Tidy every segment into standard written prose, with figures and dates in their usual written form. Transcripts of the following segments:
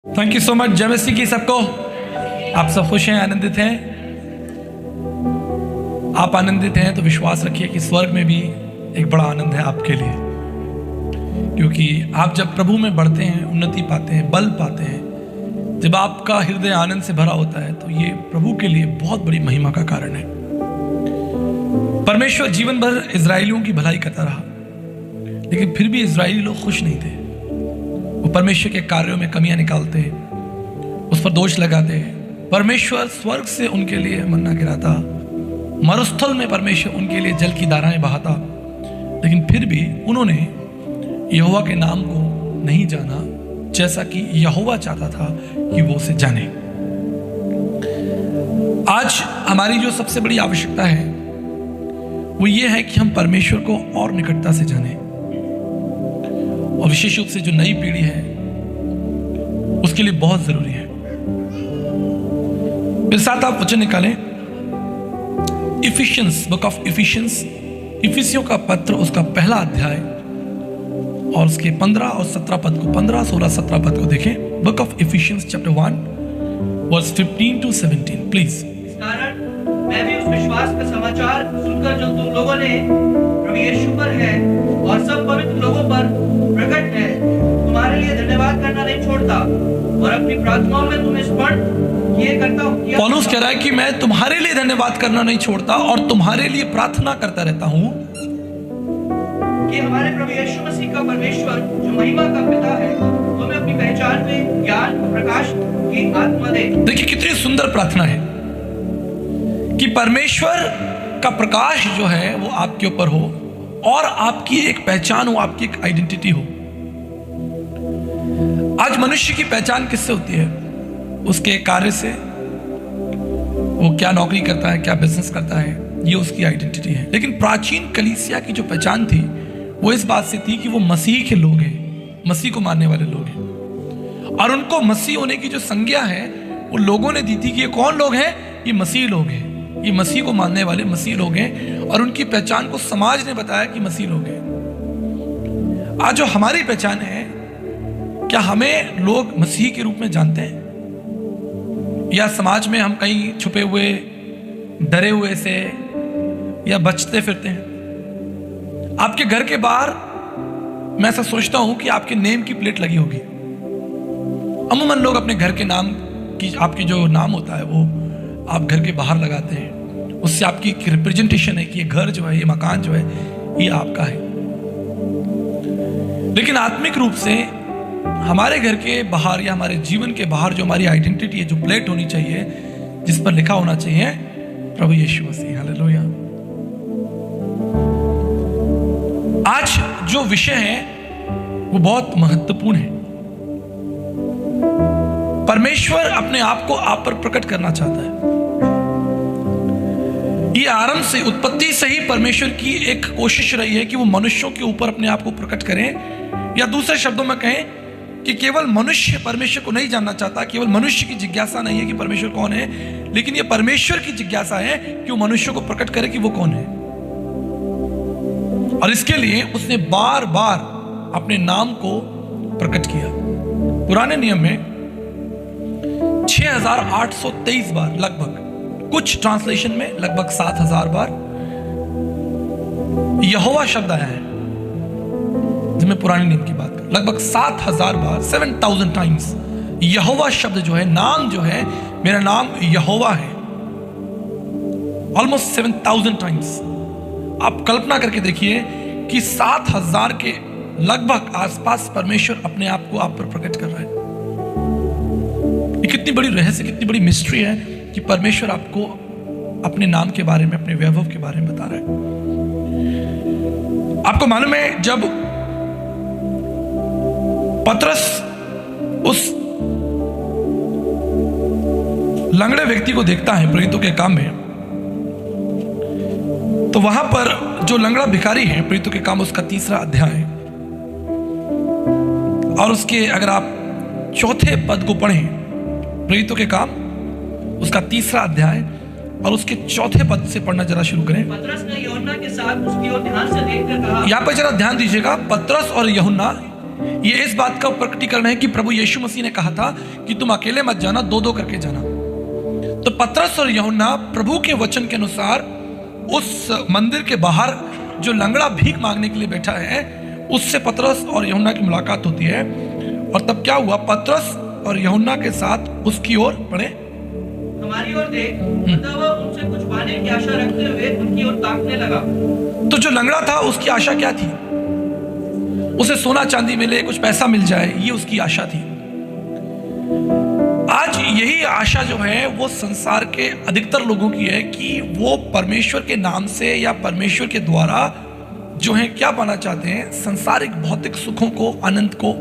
Thank you so much. जय मसीह की सबको। आप सब खुश हैं, आनंदित हैं? आप आनंदित हैं तो विश्वास रखिए कि स्वर्ग में भी एक बड़ा आनंद है आपके लिए, क्योंकि आप जब प्रभु में बढ़ते हैं, उन्नति पाते हैं, बल पाते हैं, जब आपका हृदय आनंद से भरा होता है, तो ये प्रभु के लिए बहुत बड़ी महिमा का कारण है। परमेश्वर जीवन भर इजरायलियों की भलाई करता रहा, लेकिन फिर भी इजरायली लोग खुश नहीं थे। वो परमेश्वर के कार्यों में कमियां निकालते, उस पर दोष लगाते। परमेश्वर स्वर्ग से उनके लिए मन्ना गिराता, मरुस्थल में परमेश्वर उनके लिए जल की धाराएं बहाता, लेकिन फिर भी उन्होंने यहोवा के नाम को नहीं जाना जैसा कि यहोवा चाहता था कि वो उसे जाने। आज हमारी जो सबसे बड़ी आवश्यकता है वो ये है कि हम परमेश्वर को और निकटता से जाने, और विशेष रूप से जो नई पीढ़ी है उसके लिए बहुत जरूरी है। मेरे साथ आप वचन निकालें, इफिशियंस, बुक ऑफ इफिशियंस, इफिसियों का पत्र, उसका पहला अध्याय और उसके 15 और 17 पद को, 15, 16, 17 पद को देखें। Book of Ephesians chapter 1 verse 15 to 17 please. इस कारण मैं भी उस विश्वास का समाचार सुनकर जो तुम लोगों ने प्रभु यीशु पर है और सब पवित्र लोगों पर प्रकट है, तुम्हारे लिए धन्यवाद करना नहीं छोड़ता और अपनी प्रार्थनाओं में तुम्हें स्मरण किए करता हूँ। पौलुस कह रहा है कि मैं तुम्हारे लिए धन्यवाद करना नहीं छोड़ता और तुम्हारे लिए प्रार्थना करता रहता हूँ कि हमारे प्रभु यीशु मसीह का परमेश्वर जो महिमा का पिता है, तुम्हें अपनी पहचान में ज्ञान और प्रकाश की आत्मा दे। देखिए कितनी सुंदर प्रार्थना है कि परमेश्वर का प्रकाश जो है वो आपके ऊपर हो और आपकी एक पहचान हो, आपकी एक आइडेंटिटी हो। आज मनुष्य की पहचान किससे होती है? उसके कार्य से, वो क्या नौकरी करता है, क्या बिजनेस करता है, ये उसकी आइडेंटिटी है। लेकिन प्राचीन कलीसिया की जो पहचान थी वो इस बात से थी कि वो मसीह के लोग हैं, मसीह को मानने वाले लोग हैं, और उनको मसीह होने की जो संज्ञा है वो लोगों ने दी थी कि ये कौन लोग हैं? ये मसीह लोग हैं, ये मसीह को मानने वाले मसीह लोग हैं, और उनकी पहचान को समाज ने बताया कि मसीह लोग हैं। आज जो हमारी पहचान है, क्या हमें लोग मसीह के रूप में जानते हैं, या समाज में हम कहीं छुपे हुए, डरे हुए से या बचते फिरते हैं? आपके घर के बाहर मैं ऐसा सोचता हूं कि आपके नेम की प्लेट लगी होगी। अमूमन लोग अपने घर के नाम की, आपकी जो नाम होता है वो आप घर के बाहर लगाते हैं, उससे आपकी रिप्रेजेंटेशन है कि ये घर जो है, ये मकान जो है, ये आपका है। लेकिन आत्मिक रूप से हमारे घर के बाहर या हमारे जीवन के बाहर जो हमारी आइडेंटिटी है, जो प्लेट होनी चाहिए, जिस पर लिखा होना चाहिए प्रभु यीशु मसीह। हालेलुया। आज जो विषय है वो बहुत महत्वपूर्ण है। परमेश्वर अपने आप को आप पर प्रकट करना चाहता है। ये आरंभ से, उत्पत्ति से ही परमेश्वर की एक कोशिश रही है कि वो मनुष्यों के ऊपर अपने आप को प्रकट करें, या दूसरे शब्दों में कहें कि केवल मनुष्य परमेश्वर को नहीं जानना चाहता, केवल मनुष्य की जिज्ञासा नहीं है कि परमेश्वर कौन है, लेकिन ये परमेश्वर की जिज्ञासा है कि वो मनुष्य को प्रकट करे कि वो कौन है। और इसके लिए उसने बार बार अपने नाम को प्रकट किया। पुराने नियम में 6823 बार लगभग, कुछ ट्रांसलेशन में लगभग 7000 बार यहोवा शब्द आया है। जब मैं पुराने नियम की बात करूं, लगभग 7000 बार, 7000 टाइम्स यहोवा शब्द जो है, नाम जो है, मेरा नाम यहोवा है, ऑलमोस्ट 7000 टाइम्स। आप कल्पना करके देखिए कि 7000 के लगभग आसपास परमेश्वर अपने आप को आप पर प्रकट कर रहा है। ये कितनी बड़ी रहस्य, कितनी बड़ी मिस्ट्री है कि परमेश्वर आपको अपने नाम के बारे में, अपने वैभव के बारे में बता रहा है। आपको मालूम है, जब पतरस उस लंगड़े व्यक्ति को देखता है प्रेरितों के काम में, तो वहां पर जो लंगड़ा भिखारी है, प्रेरितों के काम उसका 3रा अध्याय, और उसके अगर आप 4थे पद को पढ़ें, प्रेरितों के काम उसका 3रा अध्याय और उसके 4थे पद से पढ़ना जरा शुरू करें। पतरस ने यूहन्ना के साथ उसकी ओर ध्यान से देखकर कहा, यहाँ पर जरा ध्यान दीजिएगा, पतरस और यूहन्ना ये इस बात का प्रकटीकरण है कि प्रभु यीशु मसीह ने कहा था कि तुम अकेले मत जाना, दो दो करके जाना। तो पतरस और यूहन्ना प्रभु के वचन के अनुसार उस मंदिर के बाहर जो लंगड़ा भीख मांगने के लिए बैठा है, उससे पतरस और यूहन्ना की मुलाकात होती है। और तब क्या हुआ, पतरस और यूहन्ना के साथ उसकी ओर पड़े, हमारी ओर देख, अतः वह उनसे कुछ पाने की आशा रखते हुए उनकी ओर ताकने लगा। तो जो लंगड़ा था उसकी आशा क्या थी? उसे सोना चांदी मिले, कुछ पैसा मिल जाए, ये उसकी आशा थी। आज यही आशा जो है वो संसार के अधिकतर लोगों की है कि वो परमेश्वर के नाम से या परमेश्वर के द्वारा जो है क्या पाना चाहते हैं, संसारिक भौतिक सुखों को, आनंद को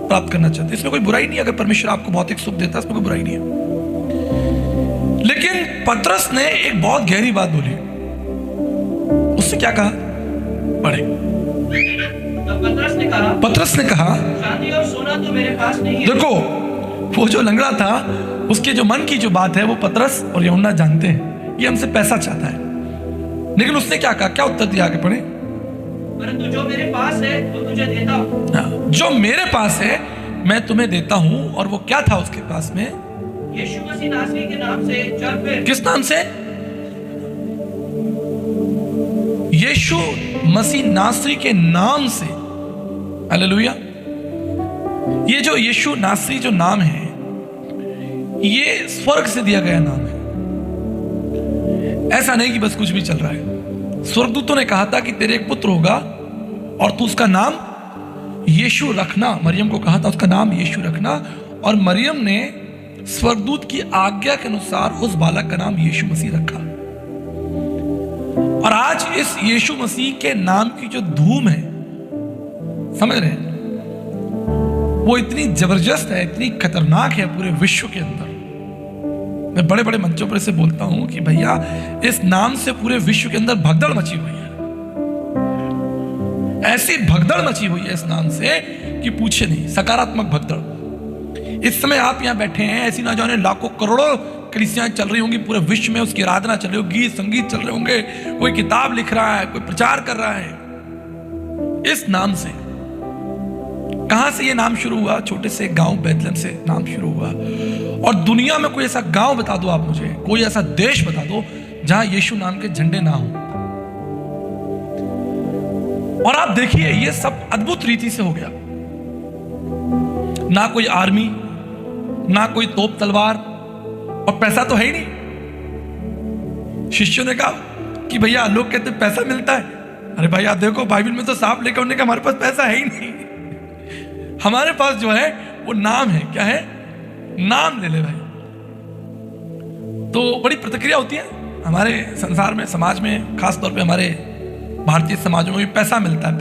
प्राप्त करना चाहते हैं। इसमें कोई बुराई नहीं है, अगर परमेश्वर आपको भौतिक सुख देता है इसमें कोई बुराई नहीं है। लेकिन पतरस ने एक बहुत गहरी बात बोली। उससे क्या कहा, पढ़े। पतरस ने कहा चांदी और सोना तो मेरे पास नहीं है। देखो, वो जो लंगड़ा था उसके जो मन की जो बात है वो पतरस और यूहन्ना जानते हैं, ये हमसे पैसा चाहता है। लेकिन उसने क्या कहा, क्या उत्तर दिया, आगे पढ़े। परंतु जो मेरे पास है वो तुझे देता हूं। जो मेरे पास है मैं तुम्हें देता हूं। और वो क्या था उसके पास में? यीशु मसीह नासरी के नाम से चल फिर। किस नाम से? यीशु मसीह नासरी के नाम से। हालेलुया। ये जो यीशु नासरी जो नाम है, ये स्वर्ग से दिया गया नाम है। ऐसा नहीं कि बस कुछ भी चल रहा है। स्वर्गदूतों ने कहा था कि तेरे एक पुत्र होगा और तू उसका नाम यीशु रखना। मरियम को कहा था उसका नाम यीशु रखना, और मरियम ने स्वर्गदूत की आज्ञा के अनुसार उस बालक का नाम यीशु मसीह रखा। और आज इस यीशु मसीह के नाम की जो धूम है, समझ रहे हैं, वो इतनी जबरदस्त है, इतनी खतरनाक है पूरे विश्व के अंदर। मैं बड़े बड़े मंचों पर इसे बोलता हूं कि भैया इस नाम से पूरे विश्व के अंदर भगदड़ मची हुई है। ऐसी भगदड़ मची हुई है इस नाम से कि पूछे नहीं, सकारात्मक भगदड़। इस समय आप यहां बैठे हैं, ऐसी ना जाने लाखों करोड़ों कलीसियां चल रही होंगी पूरे विश्व में, उसकी आराधना चल रही होगी, गीत संगीत चल रहे होंगे, कोई किताब लिख रहा है, कोई प्रचार कर रहा है इस नाम से। कहां से ये नाम शुरू हुआ? छोटे से गांव बैतलहम से नाम शुरू हुआ। और दुनिया में कोई ऐसा गांव बता दो आप मुझे, कोई ऐसा देश बता दो जहां यीशु नाम के झंडे ना हो। और आप देखिए ये सब अद्भुत रीति से हो गया। ना कोई आर्मी, ना कोई तोप तलवार, और पैसा तो है ही नहीं। शिष्यों ने कहा कि भैया लोग कहते पैसा मिलता है। अरे भाई आप देखो बाइबल में तो साफ लिखा उन्होंने कहा हमारे पास पैसा है ही नहीं, हमारे पास जो है वो नाम है। क्या है? नाम ले ले भाई। तो बड़ी प्रतिक्रिया होती है हमारे संसार में, समाज में, खासतौर पे हमारे भारतीय समाजों में भी पैसा मिलता है।